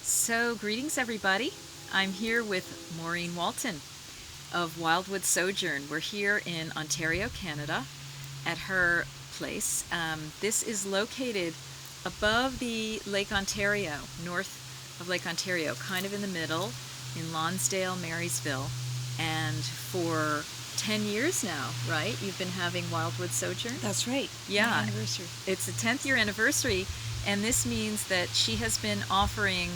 So, greetings everybody. I'm here with Maureen Walton of Wildwood Sojourn. We're here in Ontario, Canada, at her place. This is located above the Lake Ontario, north of Lake Ontario, kind of in the middle, in Lonsdale, Marysville. And for 10 years now, right? You've been having Wildwood Sojourn? That's right. Yeah. My anniversary. It's a 10th year anniversary, and this means that she has been offering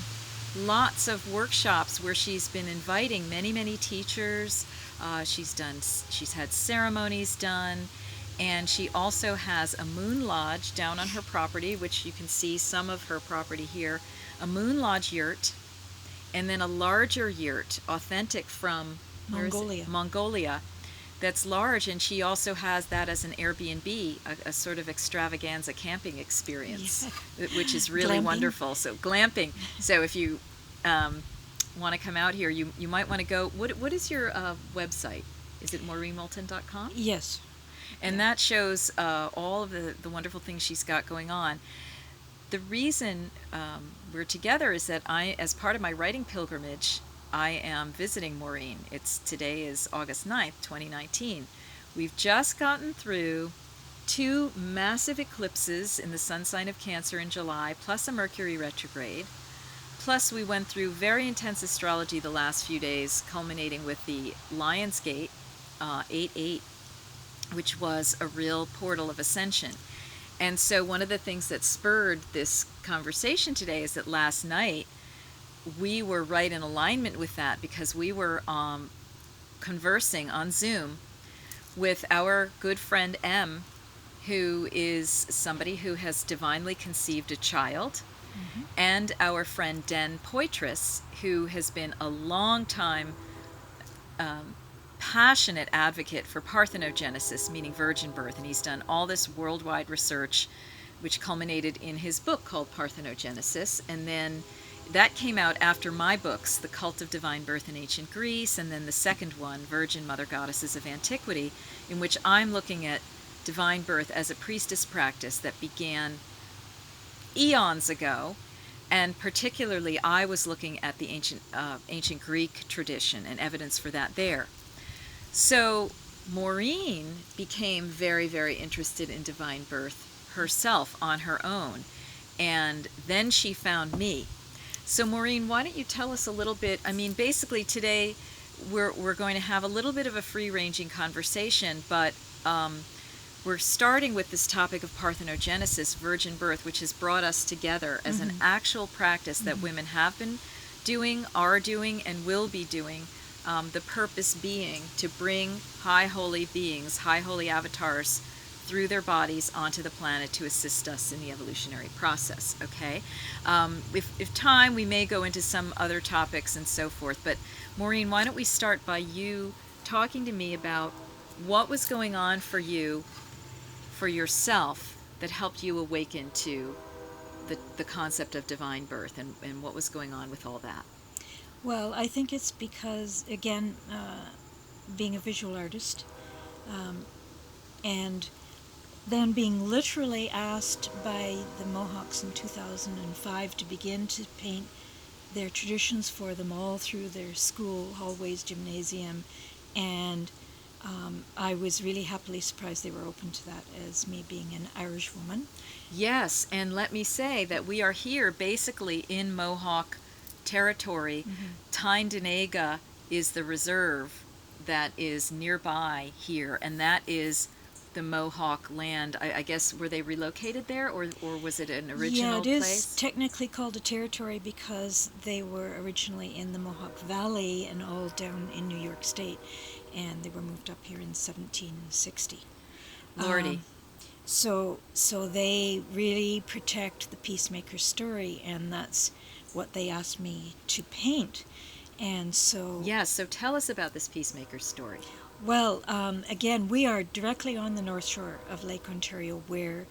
lots of workshops where she's been inviting many teachers. She's had ceremonies done, and she also has a moon lodge down on her property, which you can see some of her property here, a moon lodge yurt, and then a larger yurt, authentic from Mongolia, that's large, and she also has that as an Airbnb, a sort of extravaganza camping experience, which is really wonderful. So glamping. So if you want to come out here, you might want to go. What is your website? Is it maureenwalton.com? Yes. And that shows all of the wonderful things she's got going on. The reason we're together is that as part of my writing pilgrimage, I am visiting Maureen. Today is August 9th, 2019. We've just gotten through 2 massive eclipses in the sun sign of Cancer in July, plus a Mercury retrograde. Plus we went through very intense astrology the last few days, culminating with the Lionsgate 8-8, which was a real portal of ascension. And so one of the things that spurred this conversation today is that last night we were right in alignment with that, because we were conversing on Zoom with our good friend M, who is somebody who has divinely conceived a child, and our friend Den Poitras, who has been a long time passionate advocate for parthenogenesis, meaning virgin birth, and he's done all this worldwide research, which culminated in his book called Parthenogenesis, and then that came out after my books, The Cult of Divine Birth in Ancient Greece, and then the second one, Virgin Mother Goddesses of Antiquity, in which I'm looking at divine birth as a priestess practice that began eons ago, and particularly I was looking at the ancient Greek tradition and evidence for that there. So Maureen became very interested in divine birth herself on her own, and then she found me. So Maureen, why don't you tell us a little bit? I mean, basically today we're going to have a little bit of a free-ranging conversation, but we're starting with this topic of parthenogenesis, virgin birth, which has brought us together as an actual practice that women have been doing, are doing, and will be doing. The purpose being to bring high holy beings, high holy avatars, through their bodies onto the planet to assist us in the evolutionary process, okay? If time, we may go into some other topics and so forth, but Maureen, why don't we start by you talking to me about what was going on for you, for yourself, that helped you awaken to the concept of divine birth, and what was going on with all that? Well, I think it's because, again, being a visual artist, and then being literally asked by the Mohawks in 2005 to begin to paint their traditions for them all through their school, hallways, gymnasium, and I was really happily surprised they were open to that, as me being an Irish woman. Yes, and let me say that we are here basically in Mohawk territory. Tyndonega is the reserve that is nearby here, and that is the Mohawk land. I guess, were they relocated there, or was it an original place? Yeah, it is technically called a territory because they were originally in the Mohawk Valley and all down in New York State, and they were moved up here in 1760. Lordy. So they really protect the Peacemaker story, and that's what they asked me to paint. And so... Yeah, so tell us about this Peacemaker story. Well, again, we are directly on the North Shore of Lake Ontario, where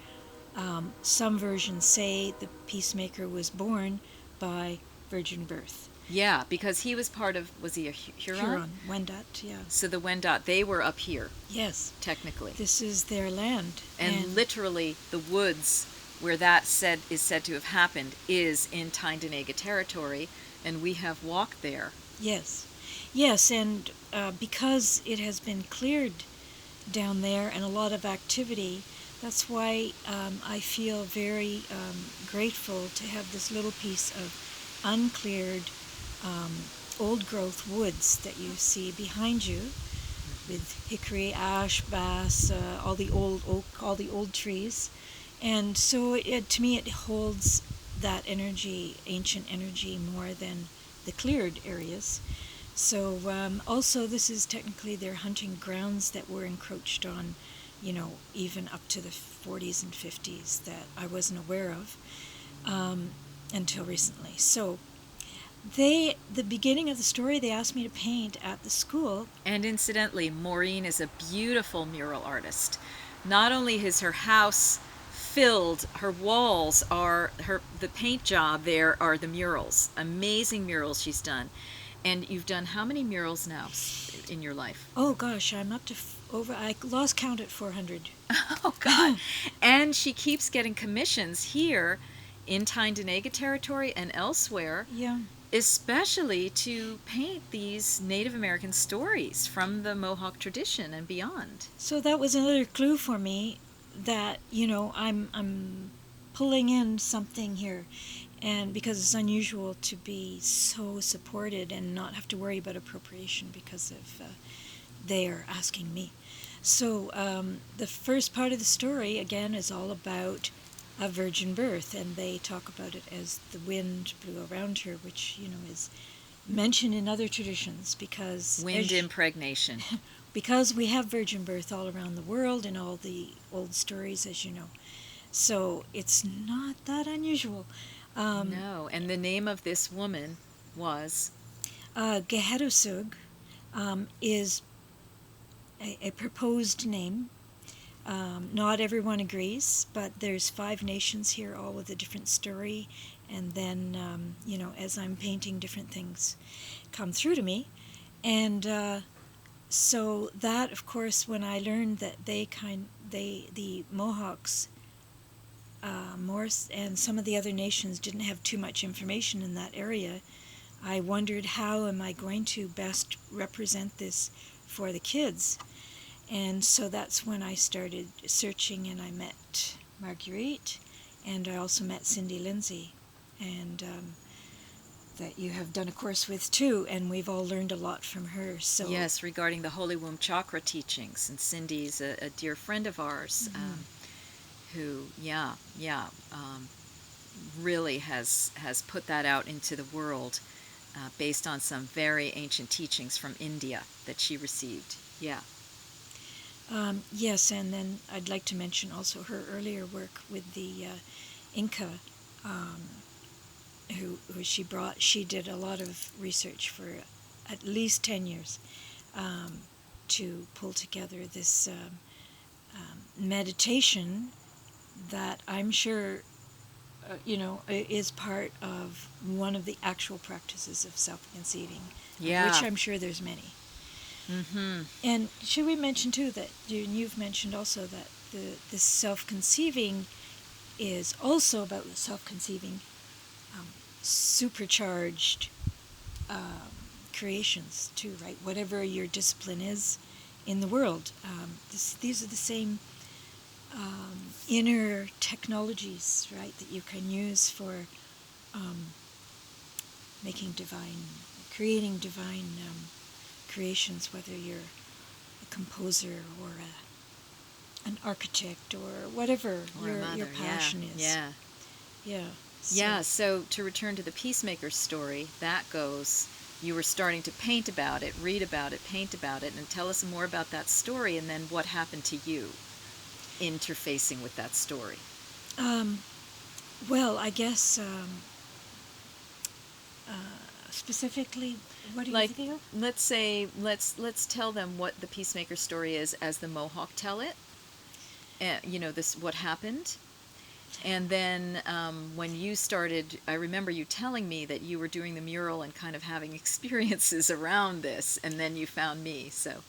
some versions say the Peacemaker was born by virgin birth. Yeah, because he was part of, was he a Huron? Huron, Wendat, yeah. So the Wendat, they were up here. Yes. Technically. This is their land. And literally the woods where that is said to have happened is in Tyndonega territory, and we have walked there. Yes. Yes, and because it has been cleared down there and a lot of activity, that's why I feel very grateful to have this little piece of uncleared old-growth woods that you see behind you, with hickory, ash, bass, all the old oak, all the old trees. And so to me it holds that energy, ancient energy, more than the cleared areas. So also this is technically their hunting grounds that were encroached on, even up to the 40s and 50s, that I wasn't aware of until recently. So the beginning of the story, they asked me to paint at the school. And incidentally, Maureen is a beautiful mural artist. Not only is her house filled, her walls are the paint job there are the murals. Amazing murals she's done. And you've done how many murals now in your life? Oh gosh, I'm up to I lost count at 400. Oh God. And she keeps getting commissions here in Tyndonega territory and elsewhere. Yeah. Especially to paint these Native American stories from the Mohawk tradition and beyond. So that was another clue for me that, I'm pulling in something here. And because it's unusual to be so supported and not have to worry about appropriation because of they are asking me. So the first part of the story, again, is all about a virgin birth, and they talk about it as the wind blew around her, which, is mentioned in other traditions because... Wind impregnation. Because we have virgin birth all around the world in all the old stories, as you know. So it's not that unusual. No, and the name of this woman was? Gehetosug is a proposed name. Not everyone agrees, but there's 5 nations here, all with a different story. And then, as I'm painting, different things come through to me. And so that, of course, when I learned that the Mohawks, Morse, and some of the other nations didn't have too much information in that area, I wondered, how am I going to best represent this for the kids? And so that's when I started searching, and I met Marguerite, and I also met Cindy Lindsay, and that you have done a course with too, and we've all learned a lot from her. So yes, regarding the Holy Womb Chakra teachings, and Cindy's a dear friend of ours, who, really has put that out into the world based on some very ancient teachings from India that she received. Yeah. Yes, and then I'd like to mention also her earlier work with the Inca, who she brought. She did a lot of research for at least 10 years to pull together this meditation that I'm sure, is part of one of the actual practices of self-conceiving, which I'm sure there's many. Mm-hmm. And should we mention too that you've mentioned also that this self-conceiving is also about self-conceiving supercharged creations too, right? Whatever your discipline is in the world, these are the same inner technologies, right, that you can use for creating divine creations, whether you're a composer or an architect or whatever your passion is. Yeah. So to return to the Peacemaker story, that goes, you were starting to paint about it, read about it, paint about it, and tell us more about that story, and then what happened to you interfacing with that story. Well, I guess specifically, what do you think of? Let's say, let's tell them what the Peacemaker story is as the Mohawk tell it. This what happened. And then when you started, I remember you telling me that you were doing the mural and kind of having experiences around this, and then you found me. So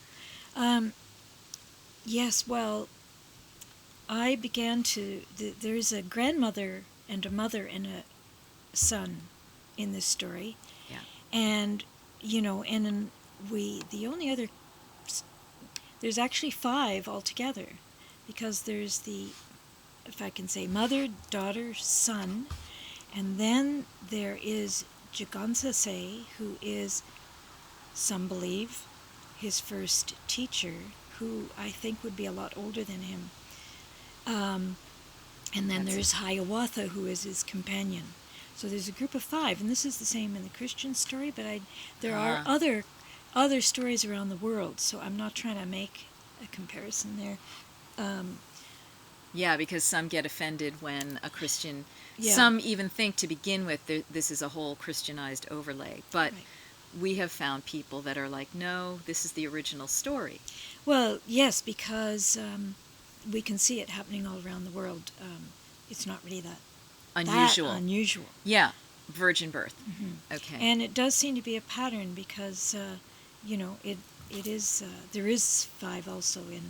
yes, well, I began to. There's a grandmother and a mother and a son in this story. Yeah. And, the only other. There's actually 5 altogether, because there's the, if I can say, mother, daughter, son, and then there is Jigonsase, who is, some believe, his first teacher, who I think would be a lot older than him. And then there's Hiawatha, who is his companion. So there's a group of 5, and this is the same in the Christian story, but there are other stories around the world, so I'm not trying to make a comparison there. Yeah, because some get offended when a Christian... Yeah. Some even think to begin with this is a whole Christianized overlay. But Right. we have found people that are like, no, this is the original story. Well, yes, because we can see it happening all around the world. It's not really that unusual. Yeah, virgin birth. Mm-hmm. Okay. And it does seem to be a pattern, because, it is, there is 5 also in,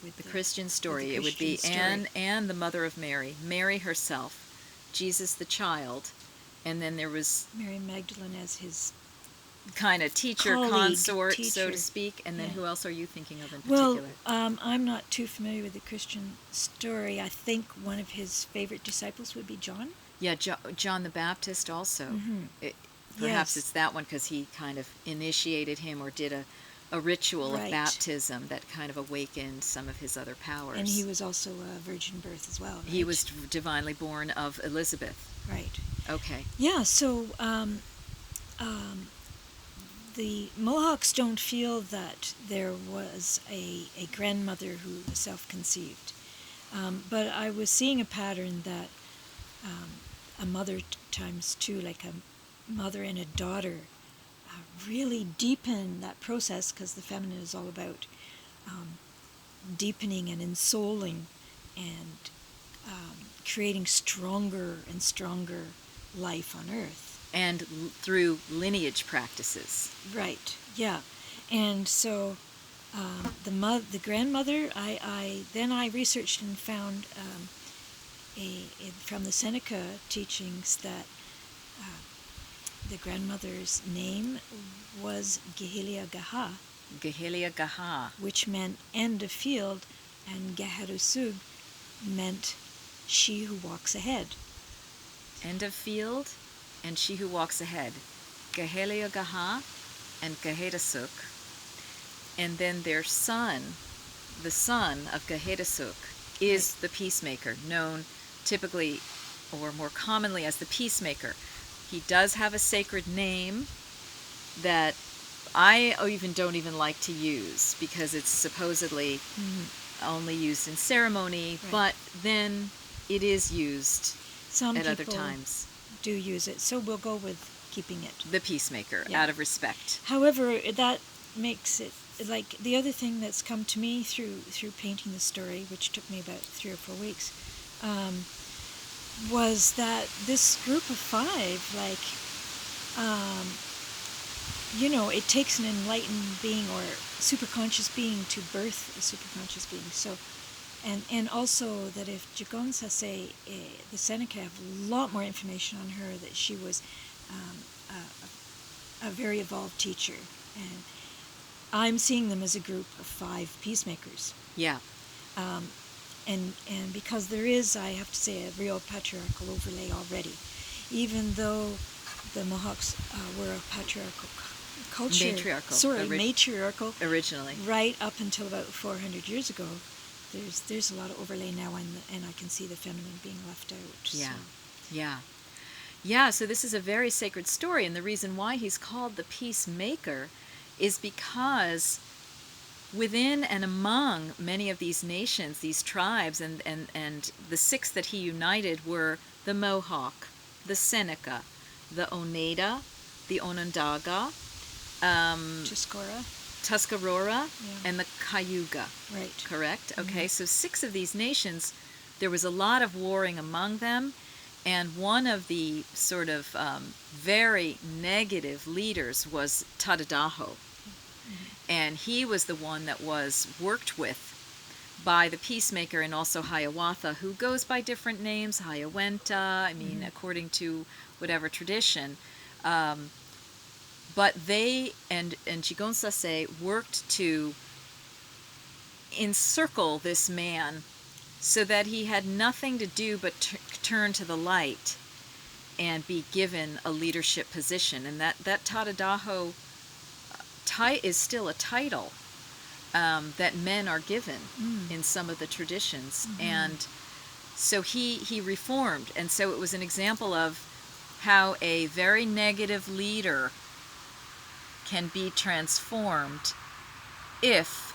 with the Christian story. the It would be Christian story. Anne, the mother of Mary, Mary herself, Jesus the child, and then there was Mary Magdalene as his... kind of teacher, Colleague, consort, so teacher. to speak. And then Yeah. who else are you thinking of in Well, particular? I'm not too familiar with the Christian story. I think one of his favorite disciples would be John. Yeah, John the Baptist also. Mhm. Perhaps Yes. it's that one because he kind of initiated him or did a ritual of Right. baptism that kind of awakened some of his other powers. And he was also a virgin birth as well, right? He was divinely born of Elizabeth. Right. Okay. Yeah, so the Mohawks don't feel that there was a grandmother who was self-conceived. But I was seeing a pattern that a mother times 2, like a mother and a daughter, really deepen that process, because the feminine is all about deepening and ensouling and creating stronger and stronger life on Earth. And through lineage practices. Right. Yeah. And so the grandmother, I researched and found from the Seneca teachings that the grandmother's name was Gehilia-Gaha, Gehilia-Gaha. which meant end of field, and Geherusug meant she who walks ahead. End of field and she who walks ahead. Gehilia-Gaha and Gehedasuk. And then their son, the son of Gehedasuk, is the Peacemaker, known typically or more commonly as the Peacemaker. He does have a sacred name that I don't even like to use, because it's supposedly only used in ceremony, Right. but then it is used Some at people other times. do use it, so we'll go with keeping it. The Peacemaker, Yeah. out of respect. However, that makes it, like, the other thing that's come to me through painting the story, which took me about 3 or 4 weeks, was that this group of 5, like, it takes an enlightened being or superconscious being to birth a superconscious being. So, and also that if Jigonsase, the Seneca, have a lot more information on her, that she was a very evolved teacher, and I'm seeing them as a group of 5 peacemakers. Yeah. And because there is, I have to say, a real patriarchal overlay already, even though the Mohawks were a patriarchal culture. Matriarchal. Originally. Right up until about 400 years ago. There's a lot of overlay now, and I can see the feminine being left out. Yeah. So. Yeah. Yeah, so this is a very sacred story, and the reason why he's called the Peacemaker is because within and among many of these nations, these tribes, and the 6 that he united were the Mohawk, the Seneca, the Oneida, the Onondaga, Tuscarora, and the Cayuga. Right. Correct? Mm-hmm. Okay, so 6 of these nations, there was a lot of warring among them, and one of the sort of very negative leaders was Tadadaho. And he was the one that was worked with by the Peacemaker and also Hiawatha, who goes by different names, Hiawatha, I mean, according to whatever tradition. But they and Jigonsase worked to encircle this man so that he had nothing to do but turn to the light and be given a leadership position. And that Tadadaho is still a title that men are given in some of the traditions. And so he reformed. And so it was an example of how a very negative leader can be transformed if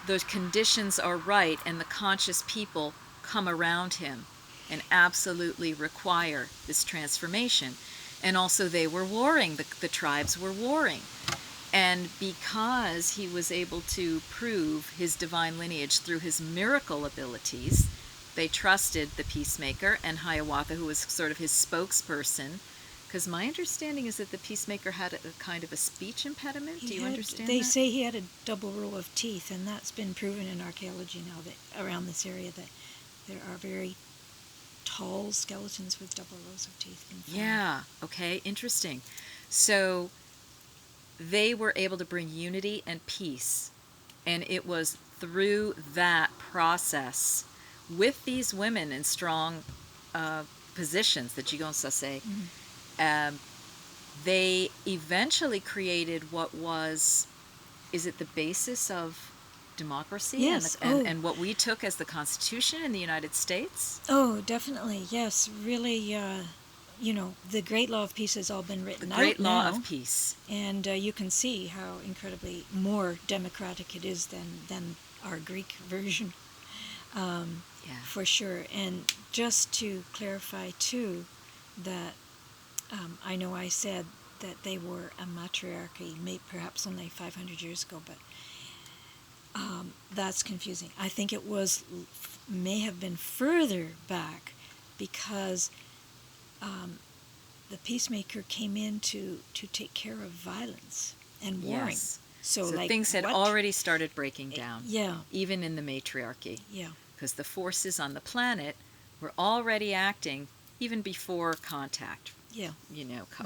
those conditions are right and the conscious people come around him and absolutely require this transformation. And also they were warring, the tribes were warring. And because he was able to prove his divine lineage through his miracle abilities, they trusted the Peacemaker and Hiawatha, who was sort of his spokesperson. Because my understanding is that the Peacemaker had a kind of a speech impediment. Do you understand They that? say he had a double row of teeth, and that's been proven in archaeology now that around this area that there are very tall skeletons with double rows of teeth being found. Yeah, okay, interesting. So they were able to bring unity and peace, and it was through that process with these women in strong positions, the Jigonsase, they eventually created what was, is it the basis of democracy? Yes. And what we took as the Constitution in the United States? Oh, definitely, yes. Really, the Great Law of Peace has all been written out now. The Great Law of Peace. And you can see how incredibly more democratic it is than our Greek version, for sure. And just to clarify, too, that I know I said that they were a matriarchy, perhaps only 500 years ago, but that's confusing. I think it may have been further back because the Peacemaker came in to take care of violence and warring. Yes. So So like things had what? already started breaking down, Yeah, even in the matriarchy, yeah. because the forces on the planet were already acting even before contact, Yeah.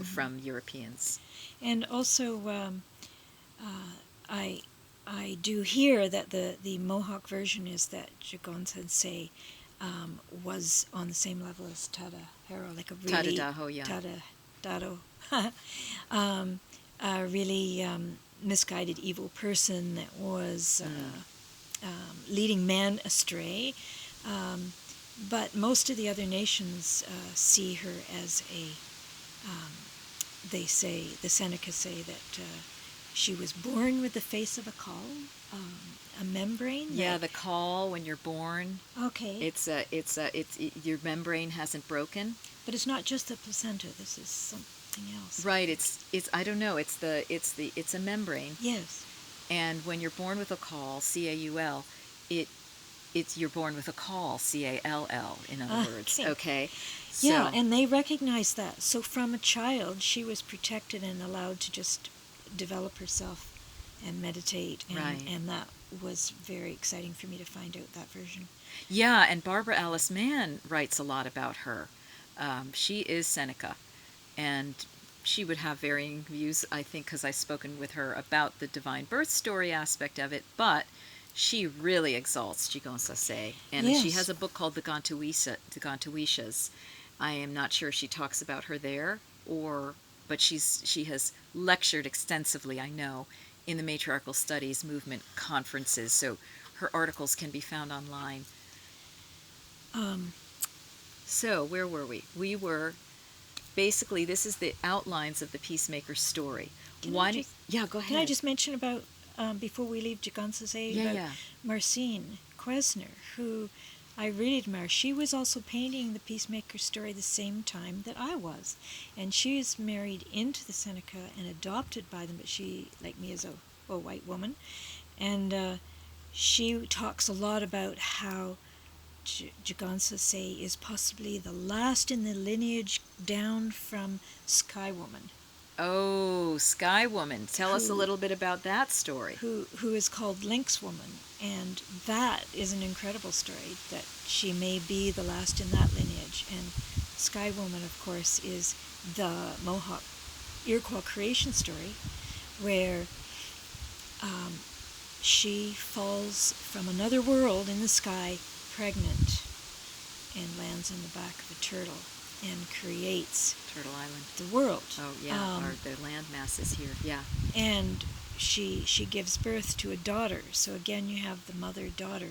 from Europeans. And also, I do hear that the Mohawk version is that Jagon Sensei was on the same level as Tadahiro, like a really Tadadaho, yeah. Tadado, a really misguided evil person that was leading men astray. But most of the other nations see her as they say, the Senecas say that she was born with the face of a caul, a membrane. Yeah, the call when you're born. Okay. Your membrane hasn't broken. But it's not just the placenta. This is something else. Right. It's I don't know. It's a membrane. Yes. And when you're born with a caul, C-A-U-L, you're born with a caul, C-A-L-L, in other words. Okay. So, Yeah, and they recognize that. So from a child, she was protected and allowed to just develop herself and meditate. And, Right. and that was very exciting for me to find out that version. yeah, and Barbara Alice Mann writes a lot about her. She is Seneca, and she would have varying views, I think, because I've spoken with her about the divine birth story aspect of it, but she really exalts Jigonsase, and she Yes. has a book called The Gantuishas. I am not sure she talks about her there, but she has lectured extensively, I know, in the Matriarchal Studies movement conferences, so her articles can be found online. So where were we? We were basically, this is the outlines of the Peacemaker story. Go ahead. Can I just mention about, before we leave Jigonsase, about Marcine Quesner, who I really admire. She was also painting the Peacemaker story the same time that I was. And she is married into the Seneca and adopted by them, but she, like me, is a white woman. And she talks a lot about how Jigonsase is possibly the last in the lineage down from Sky Woman. Oh, Sky Woman. Tell us a who little bit about that story. who is called Lynx Woman, and that is an incredible story, that she may be the last in that lineage. And Sky Woman, of course, is the Mohawk Iroquois creation story, where she falls from another world in the sky pregnant and lands on the back of a turtle and creates Turtle Island. the world. Oh, yeah, or the land masses here, yeah. And she gives birth to a daughter. So again, you have the mother-daughter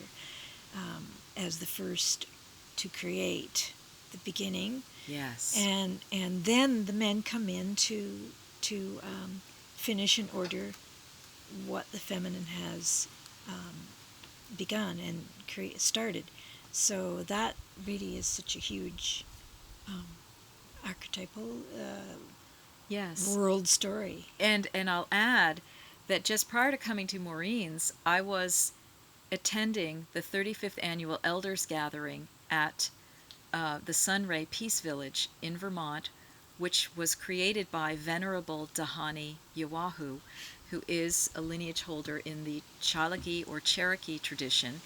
as the first to create the beginning. Yes. And then the men come in to finish and order what the feminine has begun and started. So that really is such a huge archetypal yes. world story. And I'll add that just prior to coming to Maureen's, I was attending the 35th annual Elders Gathering at the Sunray Peace Village in Vermont, which was created by Venerable Dahani Yawahu, who is a lineage holder in the Chalagi or Cherokee tradition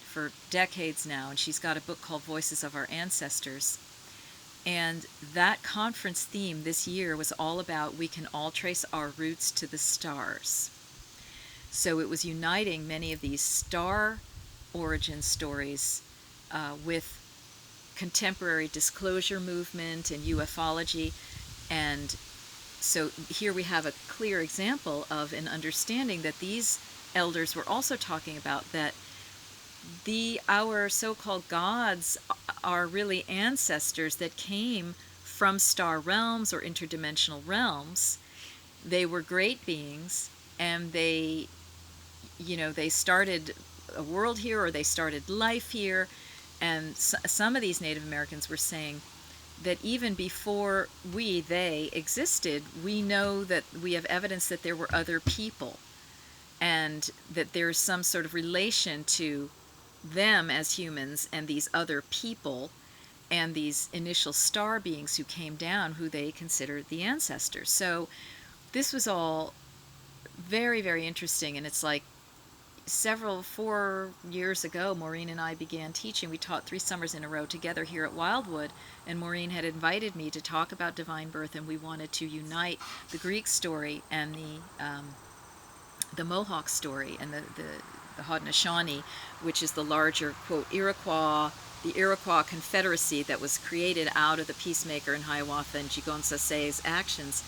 for decades now, and she's got a book called Voices of Our Ancestors. And that conference theme this year was all about we can all trace our roots to the stars. So it was uniting many of these star origin stories with contemporary disclosure movement and ufology. And so here we have a clear example of an understanding that these elders were also talking about, that our so-called gods are really ancestors that came from star realms or interdimensional realms. They were great beings, and they started a world here, or they started life here. And some of these Native Americans were saying that even before they existed, we know that we have evidence that there were other people, and that there's some sort of relation to them as humans and these other people and these initial star beings who came down, who they considered the ancestors. So this was all very, very interesting. And it's like 4 years ago, Maureen and I began teaching. We taught 3 summers in a row together here at Wildwood, and Maureen had invited me to talk about divine birth, and we wanted to unite the Greek story and the Mohawk story and the Haudenosaunee, which is the larger, quote, Iroquois, the Iroquois Confederacy that was created out of the Peacemaker and Hiawatha and Jigonsase's actions.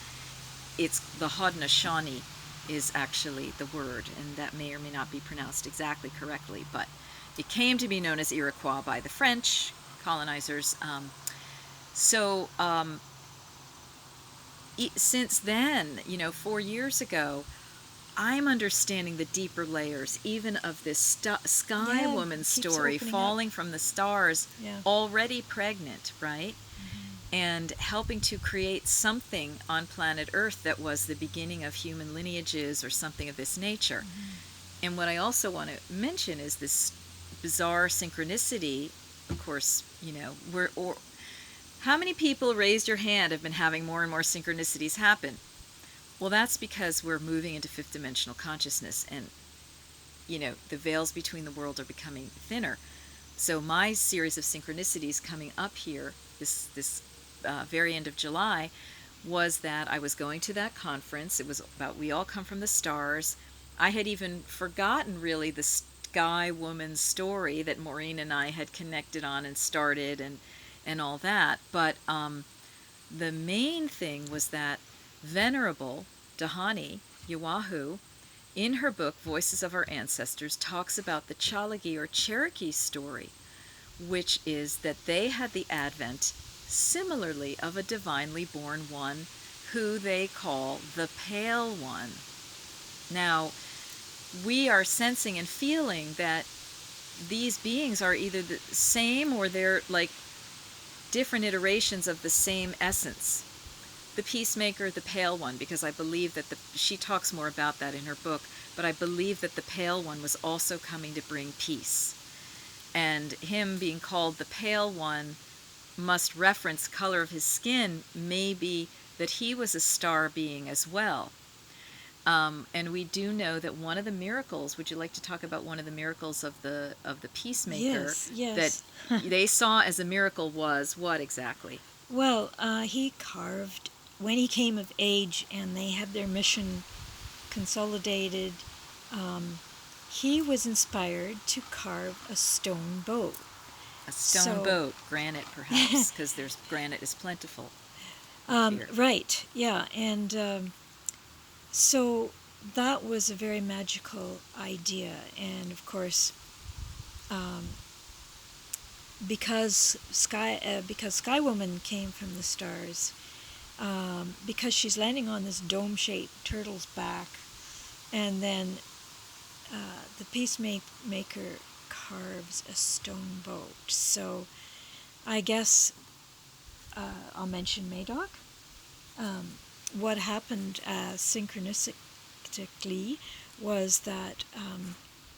It's the Haudenosaunee is actually the word, and that may or may not be pronounced exactly correctly, but it came to be known as Iroquois by the French colonizers. Since then, 4 years ago, I'm understanding the deeper layers, even of this sky woman story, falling from the stars, already pregnant, right? And helping to create something on planet Earth that was the beginning of human lineages or something of this nature. And what I also want to mention is this bizarre synchronicity. Of course, how many people, raised your hand, have been having more and more synchronicities happen? Well, that's because we're moving into fifth dimensional consciousness, and the veils between the world are becoming thinner. So my series of synchronicities coming up here this very end of July was that I was going to that conference. It was about we all come from the stars. I had even forgotten really the sky woman story that Maureen and I had connected on and started and all that. But the main thing was that Venerable Dahani Yawahu, in her book Voices of Our Ancestors, talks about the Chalagi or Cherokee story, which is that they had the advent similarly of a divinely born one who they call the Pale One. Now, we are sensing and feeling that these beings are either the same or they're like different iterations of the same essence. The Peacemaker, the Pale One, because I believe that she talks more about that in her book, but I believe that the Pale One was also coming to bring peace. And him being called the Pale One must reference color of his skin, maybe that he was a star being as well. And we do know that one of the miracles, would you like to talk about one of the miracles of the Peacemaker Yes, yes. that they saw as a miracle was what exactly? Well, he carved, when he came of age and they had their mission consolidated, he was inspired to carve a stone boat. A stone boat, granite perhaps, because there's granite is plentiful. Right, yeah, and so that was a very magical idea, and of course, because Sky Woman came from the stars, because she's landing on this dome-shaped turtle's back, and then the Peacemaker carves a stone boat. So I guess I'll mention Madoc. What happened synchronistically was that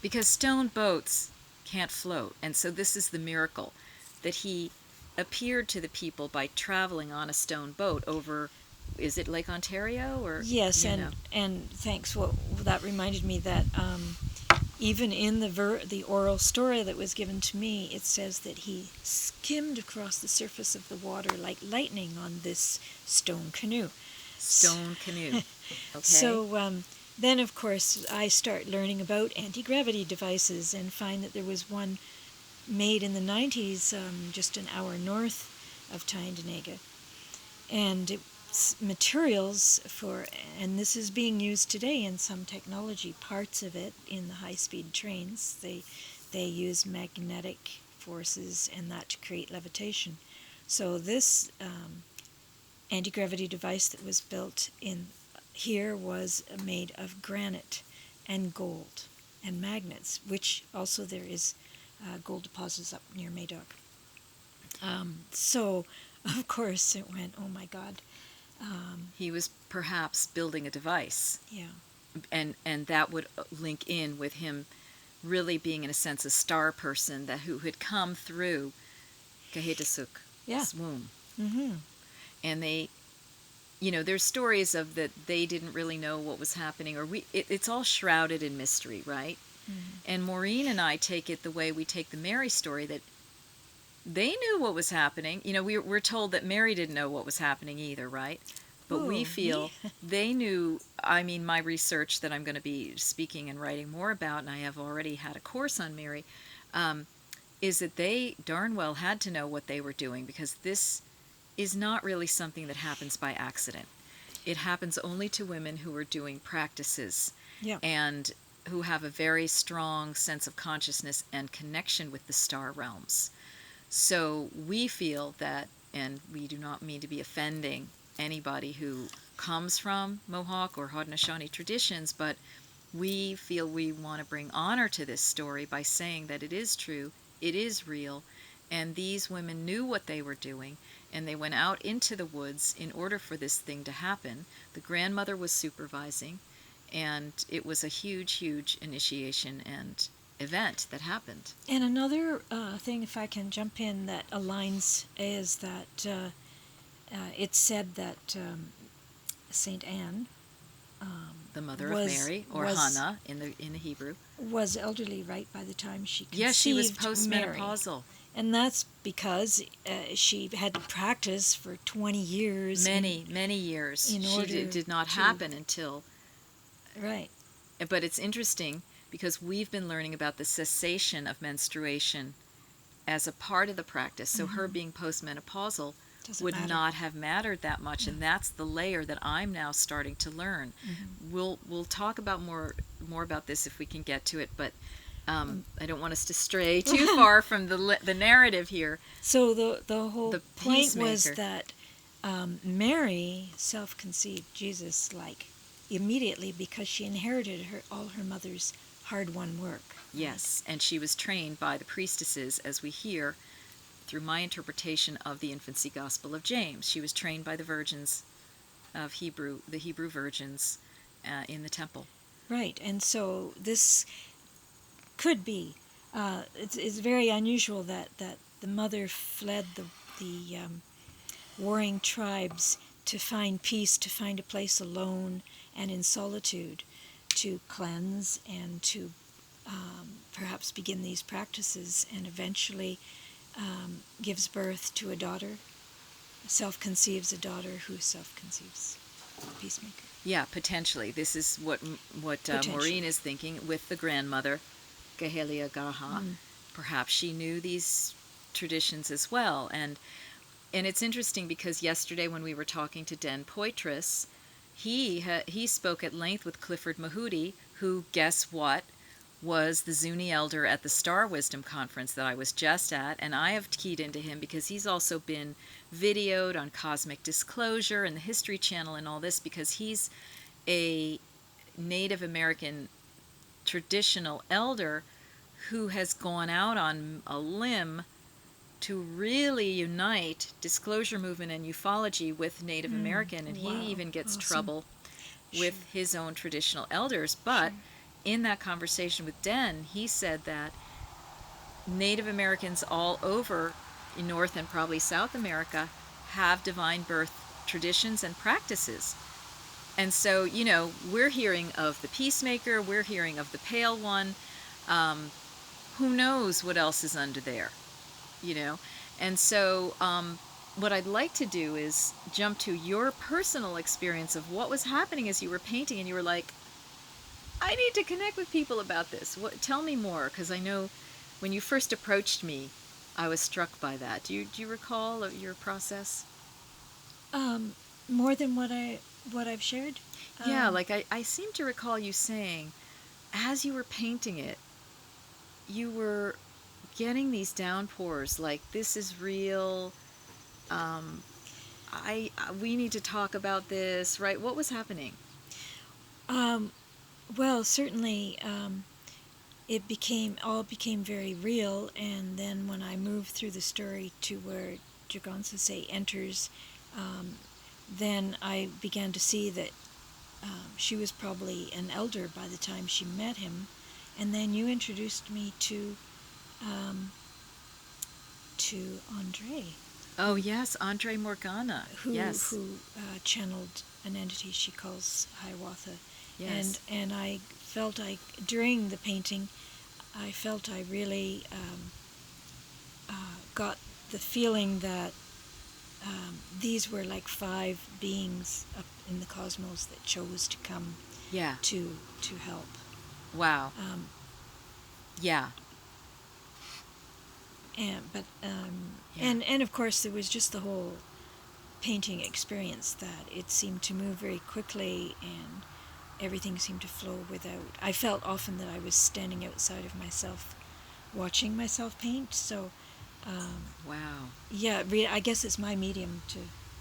because stone boats can't float, and so this is the miracle, that he appeared to the people by traveling on a stone boat over, is it Lake Ontario or? Yes, and thanks. Well, that reminded me that even in the oral story that was given to me, it says that he skimmed across the surface of the water like lightning on this stone canoe. Stone canoe. Okay. So then, of course, I start learning about anti-gravity devices and find that there was one made in the 90s, just an hour north of Tyendinaga. And it's materials for, and this is being used today in some technology, parts of it in the high-speed trains. They use magnetic forces and that to create levitation. So this anti-gravity device that was built in here was made of granite and gold and magnets, which also there is gold deposits up near Madoc. So, of course, it went, oh my God. He was perhaps building a device. Yeah. And that would link in with him really being, in a sense, a star person who had come through Kahedasuk's womb. Mm-hmm. And they, there's stories of that they didn't really know what was happening, or it's all shrouded in mystery, right? Mm-hmm. And Maureen and I take it the way we take the Mary story, that they knew what was happening. We're told that Mary didn't know what was happening either, right? But we feel they knew. I mean, my research that I'm going to be speaking and writing more about, and I have already had a course on Mary, is that they darn well had to know what they were doing, because this is not really something that happens by accident. It happens only to women who are doing practices and who have a very strong sense of consciousness and connection with the star realms. So we feel that, and we do not mean to be offending anybody who comes from Mohawk or Haudenosaunee traditions, but we feel we want to bring honor to this story by saying that it is true, it is real, and these women knew what they were doing, and they went out into the woods in order for this thing to happen. The grandmother was supervising, and it was a huge, huge initiation and event that happened. And another thing, if I can jump in, that aligns is that it's said that Saint Anne, the mother of Mary, or Hannah in the Hebrew, was elderly right by the time she conceived. Yes, she was postmenopausal. Mary. And that's because she had to practice for 20 years. Many years. It did not happen until... Right. But it's interesting, because we've been learning about the cessation of menstruation as a part of the practice. So her being postmenopausal would not have mattered that much, and that's the layer that I'm now starting to learn. We'll talk about more about this if we can get to it, but I don't want us to stray too far from the narrative here. So the whole point was that Mary self-conceived Jesus immediately, because she inherited all her mother's hard-won work. Yes, and she was trained by the priestesses, as we hear through my interpretation of the infancy gospel of James. She was trained by the virgins of the Hebrew virgins in the temple. Right, and so this could be, it's very unusual that the mother fled the warring tribes find peace, to find a place alone and in solitude, to cleanse and to perhaps begin these practices, and eventually gives birth to a daughter, self-conceives a daughter who self-conceives a peacemaker. Yeah, potentially. This is what Maureen is thinking with the grandmother, Gahelia Gaha. Perhaps she knew these traditions as well. And it's interesting because yesterday when we were talking to Den Poitras, he spoke at length with Clifford Mahudi, who, guess what, was the Zuni elder at the Star Wisdom Conference that I was just at, and I have keyed into him because he's also been videoed on Cosmic Disclosure and the History Channel and all this, because he's a Native American traditional elder who has gone out on a limb to really unite disclosure movement and ufology with Native American, and Wow. he even gets Awesome. trouble with his own traditional elders. But in that conversation with Den, he said that Native Americans all over in North and probably South America have divine birth traditions and practices. And so, you know, we're hearing of the Peacemaker, we're hearing of the Pale One. Who knows what else is under there, you know? And so what I'd like to do is jump to your personal experience of what was happening as you were painting, and you were like, I need to connect with people about this. Tell me more, because I know when you first approached me, I was struck by that. Do you recall your process? More than what I've shared. Yeah, like I seem to recall you saying, as you were painting it, you were getting these downpours, like, this is real. We need to talk about this, right? What was happening? Well, certainly it all became very real, and then when I moved through the story to where Dragonsansei enters, then I began to see that she was probably an elder by the time she met him, and then you introduced me to Andre. Oh yes, Andre Morgana. Who Yes. channeled an entity she calls Hiawatha. Yes. And I felt during the painting, I felt I really got the feeling that these were like 5 beings up in the cosmos that chose to come Yeah. to help. Wow. Yeah. And of course there was just the whole painting experience, that it seemed to move very quickly and everything seemed to flow without. I felt often that I was standing outside of myself, watching myself paint. So, Wow. yeah, I guess it's my medium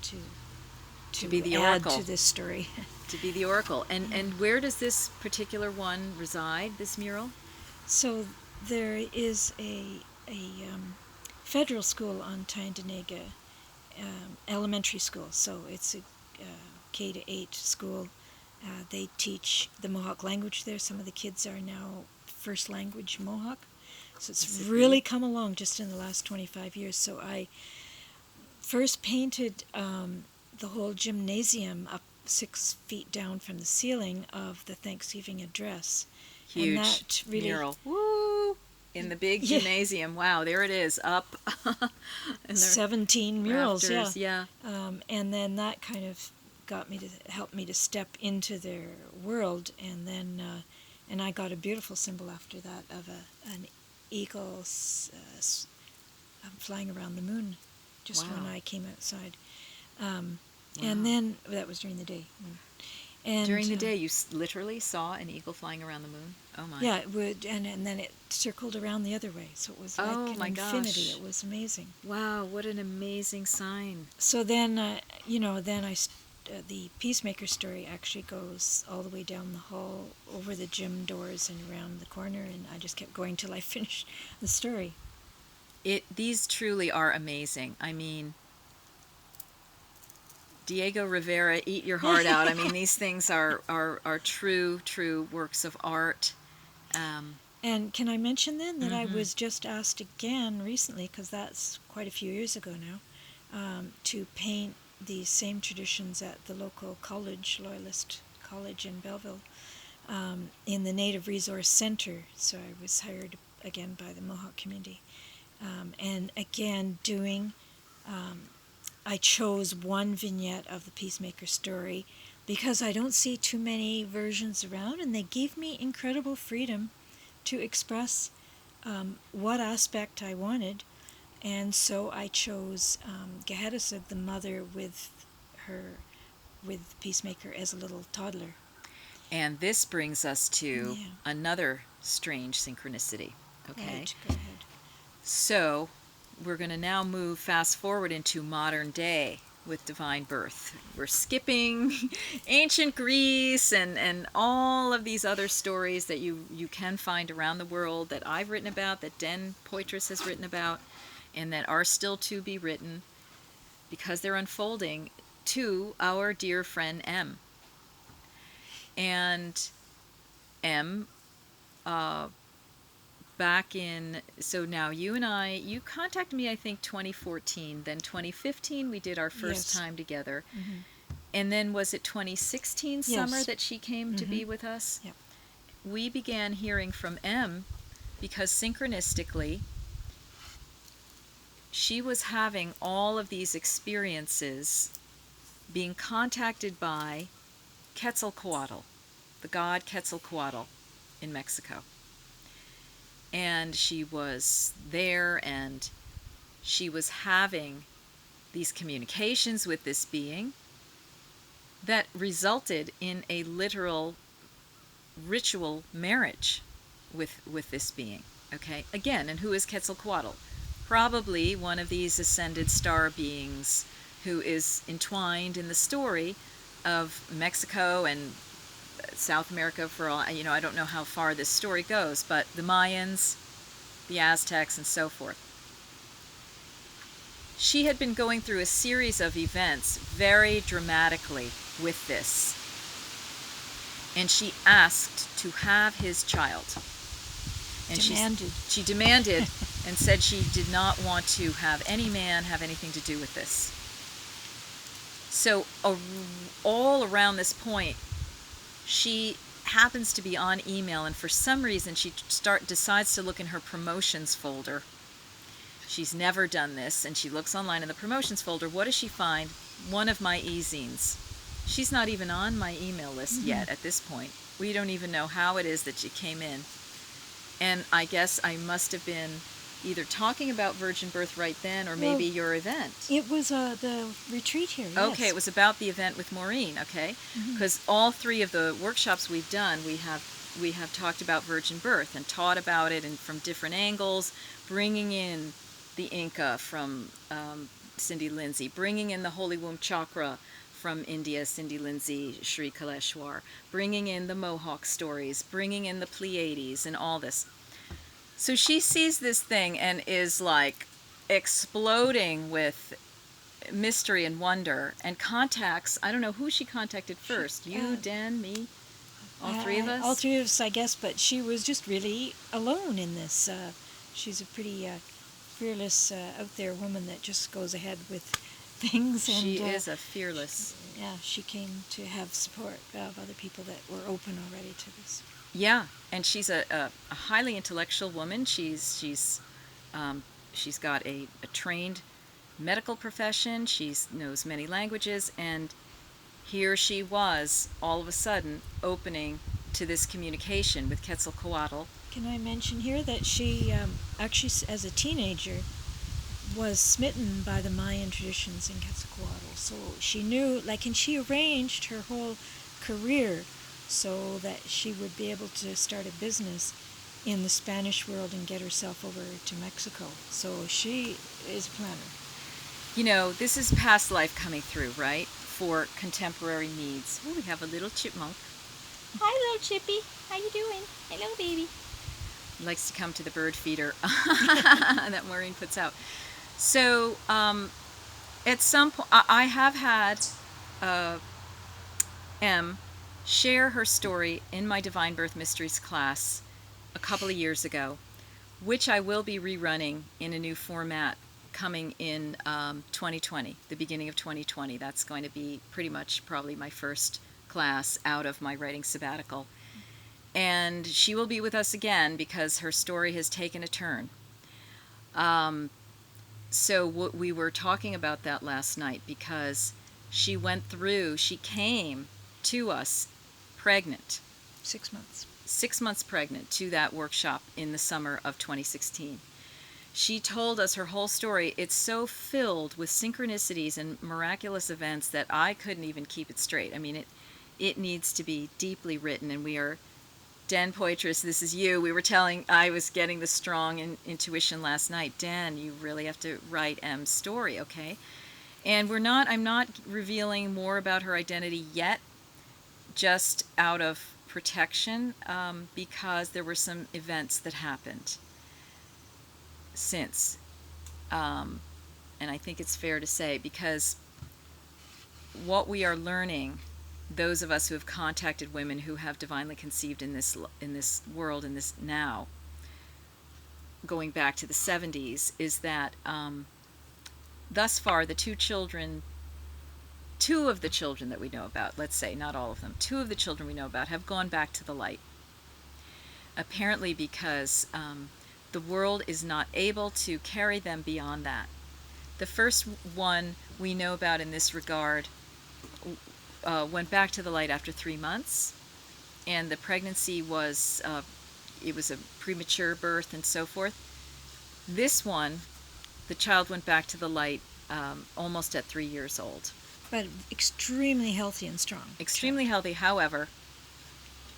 to be the add oracle to this story. To be the oracle. And where does this particular one reside? This mural? So there is a federal school on Tyendinaga, elementary school. So it's a K to 8 school. They teach the Mohawk language there. Some of the kids are now first language Mohawk. So it's really come along just in the last 25 years. So I first painted the whole gymnasium up 6 feet down from the ceiling of the Thanksgiving address. Huge and that really, mural. Woo! In the big gymnasium. Wow, there it is, up. 17 murals, rafters, yeah. And then that kind of helped me to step into their world, and then and I got a beautiful symbol after that of an eagle flying around the moon just when I came outside. And then that was during the day. And during the day, you literally saw an eagle flying around the moon? Oh my. Yeah, it would, and then it circled around the other way, so it was like an infinity. Gosh. It was amazing. Wow, what an amazing sign. So then, the Peacemaker story actually goes all the way down the hall, over the gym doors and around the corner, and I just kept going till I finished the story. These truly are amazing. I mean, Diego Rivera, eat your heart out. I mean, these things are true works of art. And can I mention then that I was just asked again recently, because that's quite a few years ago now, to paint these same traditions at the local college, Loyalist College in Belleville, in the Native Resource Center. So I was hired again by the Mohawk community. And again, I chose one vignette of the Peacemaker story because I don't see too many versions around, and they gave me incredible freedom to express what aspect I wanted. And so I chose Gehetesed, the mother with Peacemaker as a little toddler. And this brings us to Yeah. another strange synchronicity. Okay. Right, go ahead. So we're going to now move fast forward into modern day with divine birth. We're skipping ancient Greece and all of these other stories that you can find around the world, that I've written about, that Den Poitras has written about, and that are still to be written because they're unfolding, to our dear friend M. And M, back in, so now you contacted me, I think 2014, then 2015 we did our first Yes. time together. Mm-hmm. And then was it 2016 summer Yes. that she came to be with us? Yep. We began hearing from M because synchronistically she was having all of these experiences, being contacted by Quetzalcoatl, the god Quetzalcoatl in Mexico. And she was there, and she was having these communications with this being that resulted in a literal ritual marriage with this being. Okay, again, and who is Quetzalcoatl? Probably one of these ascended star beings who is entwined in the story of Mexico and South America for all, I don't know how far this story goes, but the Mayans, the Aztecs, and so forth. She had been going through a series of events very dramatically with this, and she asked to have his child. And Demanded. She demanded and said she did not want to have any man have anything to do with this. So all around this point, she happens to be on email, and for some reason she decides to look in her promotions folder. She's never done this, and she looks online in the promotions folder. What does she find? One of my e-zines. She's not even on my email list yet at this point. We don't even know how it is that she came in. And I guess I must have been either talking about Virgin Birth right then, or maybe your event. It was the retreat here, yes. Okay, it was about the event with Maureen, okay? Because all three of the workshops we've done, we have talked about Virgin Birth and taught about it, and from different angles, bringing in the Inca from Cindy Lindsay, bringing in the Holy Womb Chakra from India, Cindy Lindsay, Sri Kaleshwar, bringing in the Mohawk stories, bringing in the Pleiades, and all this. So she sees this thing and is like exploding with mystery and wonder, and contacts, I don't know who she contacted first, you, Den, me, all three of us? All three of us, I guess, but she was just really alone in this. She's a pretty fearless, out there woman that just goes ahead with things. And she is a fearless. Yeah, she came to have support of other people that were open already to this. Yeah, and she's a highly intellectual woman. She's got a trained medical profession. She knows many languages, and here she was, all of a sudden, opening to this communication with Quetzalcoatl. Can I mention here that she actually, as a teenager, was smitten by the Mayan traditions in Quetzalcoatl. So she knew, and she arranged her whole career so that she would be able to start a business in the Spanish world and get herself over to Mexico. So she is a planner. This is past life coming through, right? For contemporary needs. Oh, we have a little chipmunk. Hi, little chippy. How you doing? Hello, baby. He likes to come to the bird feeder that Maureen puts out. So, at some point, I have had M share her story in my Divine Birth Mysteries class a couple of years ago, which I will be rerunning in a new format coming in 2020, the beginning of 2020. That's going to be pretty much probably my first class out of my writing sabbatical. And she will be with us again because her story has taken a turn. So we were talking about that last night because she came to us pregnant. 6 months. 6 months pregnant to that workshop in the summer of 2016. She told us her whole story. It's so filled with synchronicities and miraculous events that I couldn't even keep it straight. I mean, it needs to be deeply written, and we are, Dan Poitras, this is you. I was getting the strong intuition last night. Dan, you really have to write M's story, okay? And I'm not revealing more about her identity yet, just out of protection, because there were some events that happened since. And I think it's fair to say, because what we are learning, those of us who have contacted women who have divinely conceived in this world, in this now, going back to the 70s, is that thus far the two of the children that we know about, let's say, not all of them, two of the children we know about have gone back to the light. Apparently because the world is not able to carry them beyond that. The first one we know about in this regard went back to the light after 3 months, and the pregnancy was it was a premature birth and so forth. This one, the child went back to the light almost at 3 years old. But extremely healthy and strong. Extremely healthy, however,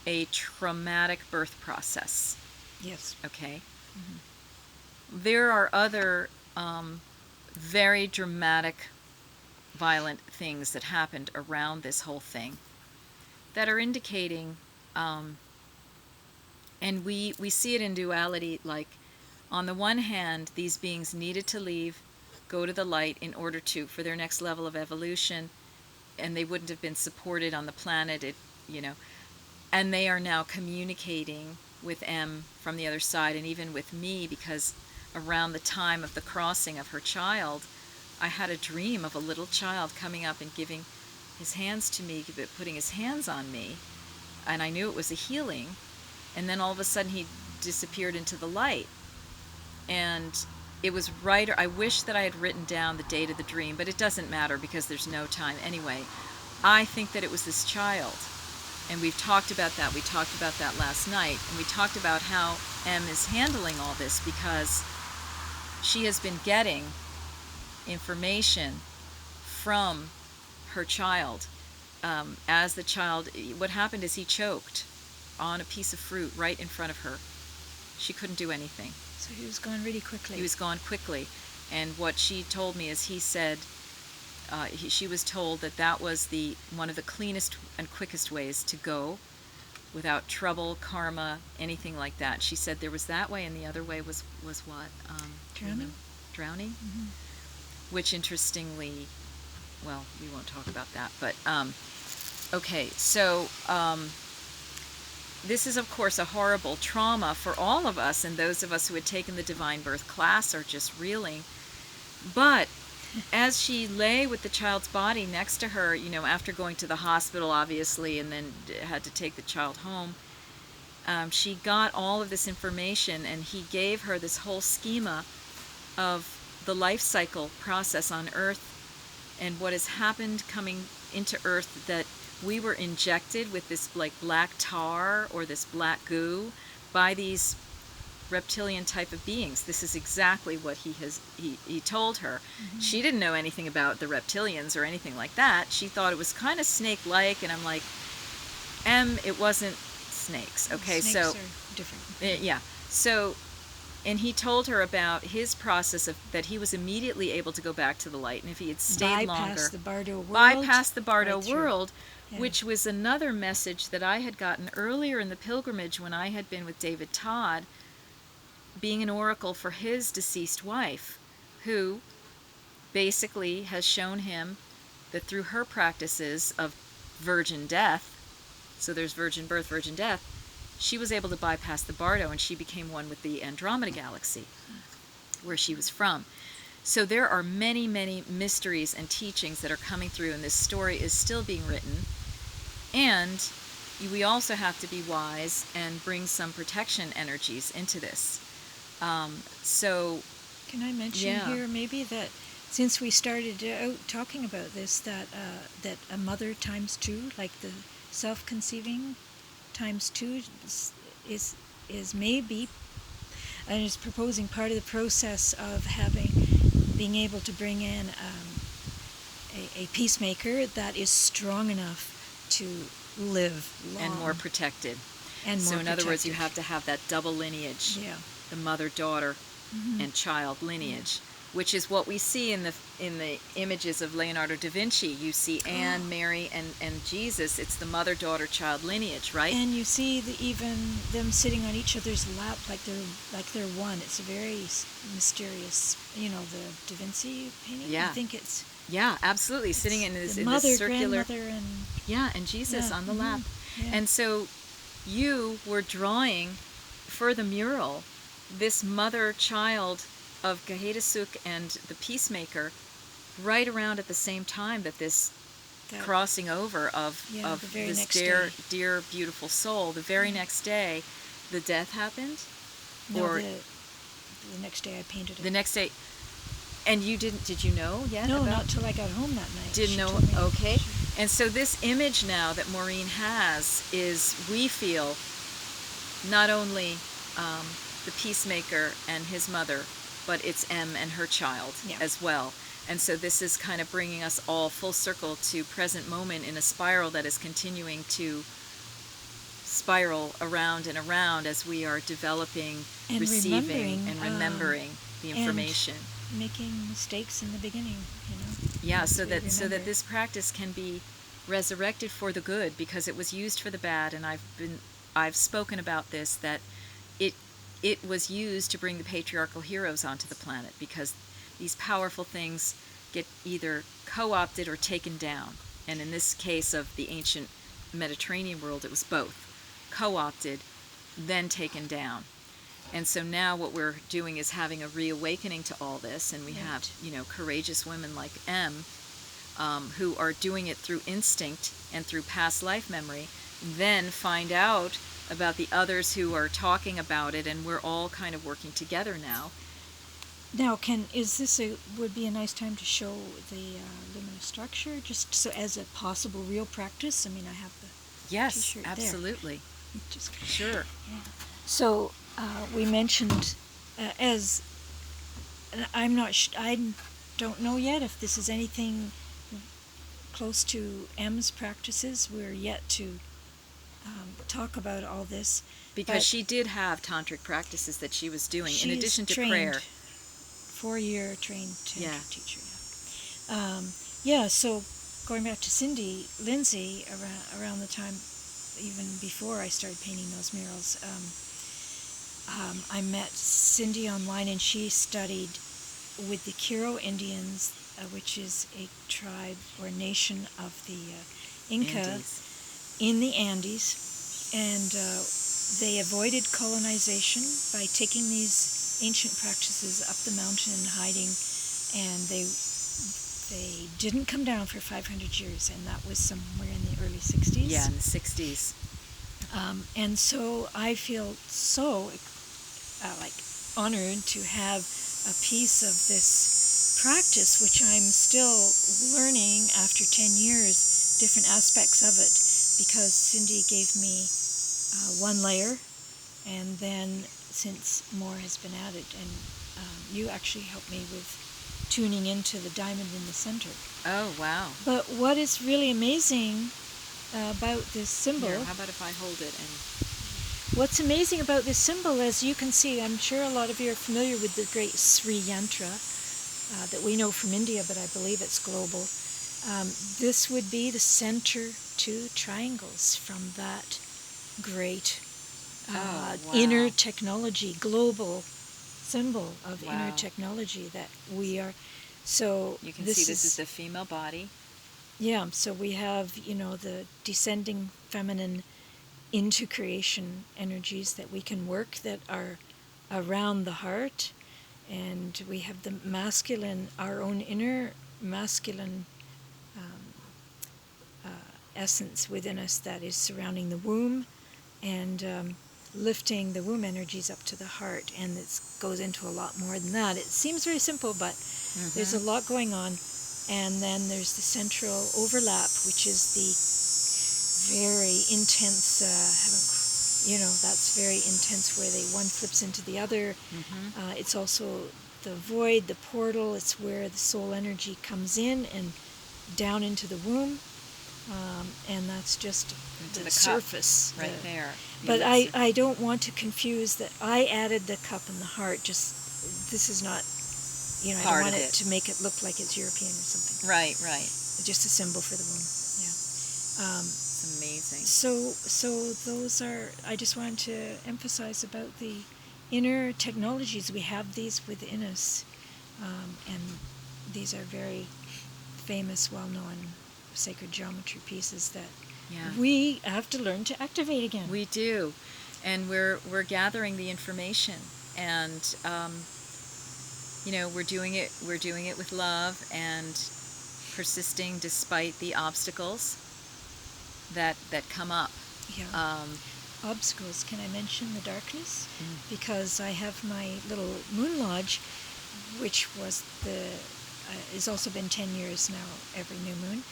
a traumatic birth process. Yes. Okay. Mm-hmm. There are other very dramatic, violent things that happened around this whole thing that are indicating, and we see it in duality, like on the one hand, these beings needed to leave, go to the light in order for their next level of evolution, and they wouldn't have been supported on the planet, and they are now communicating with M from the other side, and even with me, because around the time of the crossing of her child, I had a dream of a little child coming up and giving his hands to me, putting his hands on me, and I knew it was a healing, and then all of a sudden he disappeared into the light. And it was right, I wish that I had written down the date of the dream, but it doesn't matter because there's no time anyway. I think that it was this child, and we've talked about that. We talked about that last night, and we talked about how M is handling all this because she has been getting information from her child. As the child, what happened is he choked on a piece of fruit right in front of her. She couldn't do anything. So he was gone really quickly. He was gone quickly. And what she told me is he said, she was told that was one of the cleanest and quickest ways to go without trouble, karma, anything like that. She said there was that way, and the other way was what? Drowning. Drowning? Mm-hmm. Which interestingly, well, we won't talk about that, but okay, so this is, of course, a horrible trauma for all of us, and those of us who had taken the Divine Birth class are just reeling. But as she lay with the child's body next to her, after going to the hospital, obviously, and then had to take the child home, she got all of this information, and he gave her this whole schema of the life cycle process on Earth and what has happened coming into Earth, that we were injected with this like black tar or this black goo by these reptilian type of beings. This is exactly what he told her. Mm-hmm. She didn't know anything about the reptilians or anything like that. She thought it was kind of snake-like, and I'm like, it wasn't snakes. Okay, snakes so are different. Yeah. So, and he told her about his process that he was immediately able to go back to the light, and if he had stayed longer, bypass the Bardo world, yeah. Which was another message that I had gotten earlier in the pilgrimage when I had been with David Todd, being an oracle for his deceased wife, who basically has shown him that through her practices of virgin death, so there's virgin birth, virgin death, she was able to bypass the Bardo, and she became one with the Andromeda galaxy, where she was from. So there are many, many mysteries and teachings that are coming through, and this story is still being written. And we also have to be wise and bring some protection energies into this. So, Can I mention here maybe that since we started out talking about this, that that a mother times two, like the self-conceiving times two, is maybe, and is proposing part of the process of being able to bring in a peacemaker that is strong enough to live long and more protected. And so more in other words, you protected. have to have that double lineage, Yeah. the mother-daughter and child lineage, which is what we see in the images of Leonardo da Vinci. You see Anne, Mary, and Jesus. It's the mother-daughter-child lineage, right? And you see even them sitting on each other's lap like they're one. It's a very mysterious, the Da Vinci painting. Yeah. I think it's absolutely, sitting in this mother, circular, grandmother, and Jesus on the lap. Yeah. And so you were drawing for the mural this mother-child of Haudenosaunee and the Peacemaker right around at the same time that this crossing over of this dear beautiful soul. The very next day, the death happened? No, or the next day I painted it. The next day. And did you know yet? No, not till I got home that night. Didn't know, okay. And so this image now that Maureen has is, we feel, not only the Peacemaker and his mother, but it's M and her child as well. And so this is kind of bringing us all full circle to present moment in a spiral that is continuing to spiral around and around as we are developing, and receiving, and remembering the information. And making mistakes in the beginning, Yeah, so that this practice can be resurrected for the good, because it was used for the bad, and I've spoken about this, that it was used to bring the patriarchal heroes onto the planet, because these powerful things get either co-opted or taken down. And in this case of the ancient Mediterranean world, it was both. Co-opted, then taken down. And so now what we're doing is having a reawakening to all this, and we have, courageous women like M, who are doing it through instinct and through past life memory, then find out about the others who are talking about it, and we're all kind of working together now. Now, would be a nice time to show the luminous structure, just so as a possible real practice? I mean, I have the t-shirt absolutely. There. Sure. Yeah. So we mentioned as I don't know yet if this is anything close to M's practices. We're yet to talk about all this. Because she did have tantric practices that she was doing in addition to prayer. 4-year trained tantric teacher. Yeah. So going back to Lindsay, around the time, even before I started painting those murals, I met Cindy online, and she studied with the Quiro Indians, which is a tribe or nation of the Inca in the Andes, and they avoided colonization by taking these ancient practices up the mountain and hiding, and they didn't come down for 500 years, and that was somewhere in the early 60s. Yeah, in the 60s. And so I feel so honored to have a piece of this practice, which I'm still learning after 10 years, different aspects of it, because Cindy gave me one layer, and then since more has been added, and you actually helped me with tuning into the diamond in the center. Oh, wow. But what is really amazing about this symbol... Here, how about if I hold it? And what's amazing about this symbol, as you can see, I'm sure a lot of you are familiar with the great Sri Yantra that we know from India, but I believe it's global. This would be the center two triangles from that great inner technology, global symbol of inner technology that we are. So you can see this is the female body. Yeah, so we have, the descending feminine into creation energies that we can work that are around the heart, and we have the masculine, our own inner masculine essence within us that is surrounding the womb and lifting the womb energies up to the heart, and it goes into a lot more than that. It seems very simple, but there's a lot going on. And then there's the central overlap, which is the very intense, that's very intense, where one flips into the other. It's also the void, the portal. It's where the soul energy comes in and down into the womb. And that's just into the surface. Right there. But I don't want to confuse that I added the cup and the heart. Just, this is not, I don't want it to make it look like it's European or something. Right. Just a symbol for the womb. Yeah. It's amazing. So those are, I just wanted to emphasize about the inner technologies. We have these within us. And these are very famous, well-known sacred geometry pieces that we have to learn to activate again. We do, and we're gathering the information, and we're doing it with love and persisting despite the obstacles that come up. Obstacles. Can I mention the darkness? Because I have my little moon lodge, which was it's also been 10 years now, every new moon.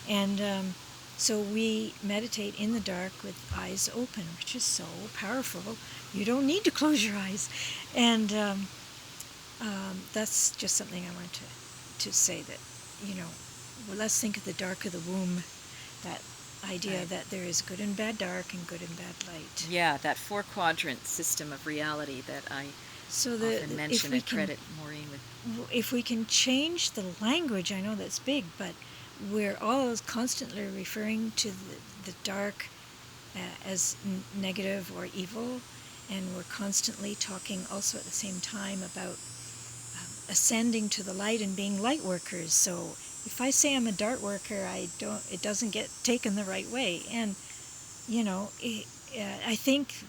And so we meditate in the dark with eyes open, which is so powerful. You don't need to close your eyes. And that's just something I want to say, that, let's think of the dark of the womb, that idea that there is good and bad dark and good and bad light. Yeah, that 4-quadrant system of reality that I often mention and credit Maureen with. If we can change the language, I know that's big, but we're all constantly referring to the dark as negative or evil, and we're constantly talking also at the same time about ascending to the light and being light workers. So if I say I'm a dark worker, it doesn't get taken the right way. And I think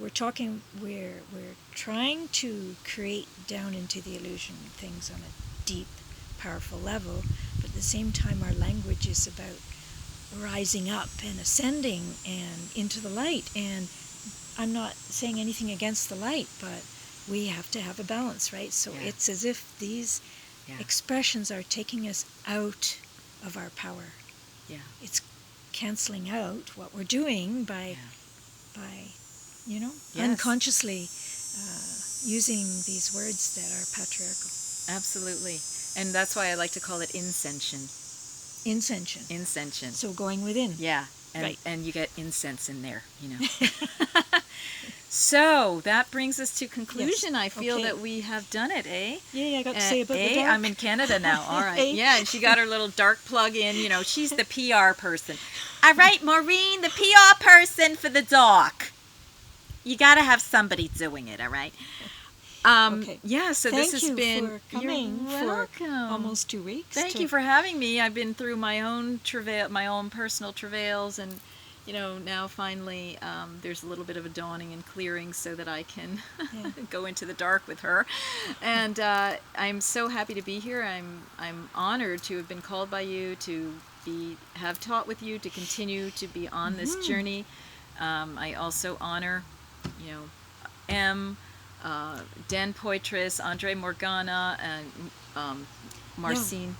we're trying to create down into the illusion things on a deep, powerful level, but at the same time our language is about rising up and ascending and into the light. And I'm not saying anything against the light, but we have to have a balance, right? So it's as if these expressions are taking us out of our power. It's canceling out what we're doing by unconsciously using these words that are patriarchal. Absolutely. And that's why I like to call it incension. Incension. So going within. Yeah. And you get incense in there, So that brings us to conclusion. I feel that we have done it, eh? Yeah, I got to say about the dark. I'm in Canada now. All right. Yeah, and she got her little dark plug in. She's the PR person. All right, Maureen, the PR person for the dark. You got to have somebody doing it, all right? Yeah, so Thank this has been... for coming for almost 2 weeks. Thank you for having me. I've been through my own personal travails, and now finally there's a little bit of a dawning and clearing so that I can go into the dark with her. And I'm so happy to be here. I'm honored to have been called by you, to have taught with you, to continue to be on this journey. I also honor, Dan Poitras, Andre Morgana, and Marcin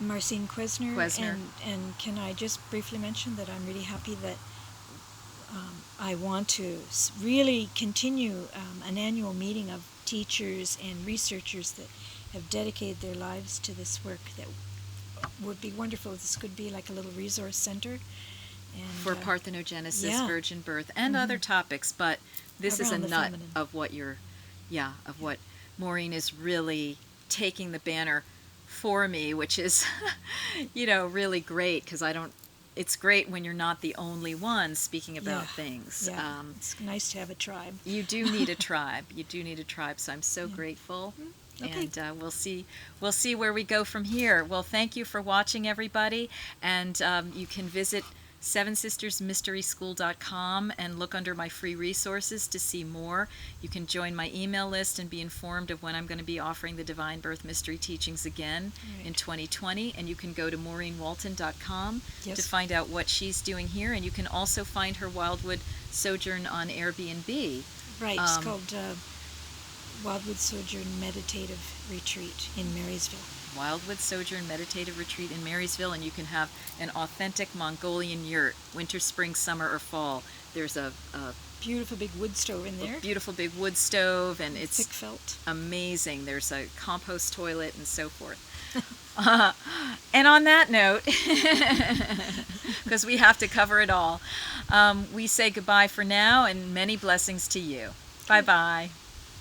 Quesner. And can I just briefly mention that I'm really happy that I want to really continue an annual meeting of teachers and researchers that have dedicated their lives to this work. That would be wonderful. This could be like a little resource center. And, for parthenogenesis, virgin birth, and other topics, but this is a nut of what what Maureen is really taking the banner for me, which is, really great, because it's great when you're not the only one speaking about things. Yeah. It's nice to have a tribe. You do need a tribe. So I'm so grateful. Okay. And we'll see where we go from here. Well, thank you for watching, everybody, and you can visit sevensistersmysteryschool.com and look under my free resources to see more. You can join my email list and be informed of when I'm going to be offering the Divine Birth Mystery Teachings again in 2020. And you can go to maureenwalton.com to find out what she's doing here. And you can also find her Wildwood Sojourn on Airbnb. Right, it's called Wildwood Sojourn Meditative Retreat in Marysville. Wildwood Sojourn Meditative Retreat in Marysville, and you can have an authentic Mongolian yurt, winter, spring, summer, or fall. There's a beautiful big wood stove in there. Beautiful big wood stove, and it's thick felt. Amazing. There's a compost toilet and so forth. And on that note, because we have to cover it all, we say goodbye for now, and many blessings to you. Bye-bye.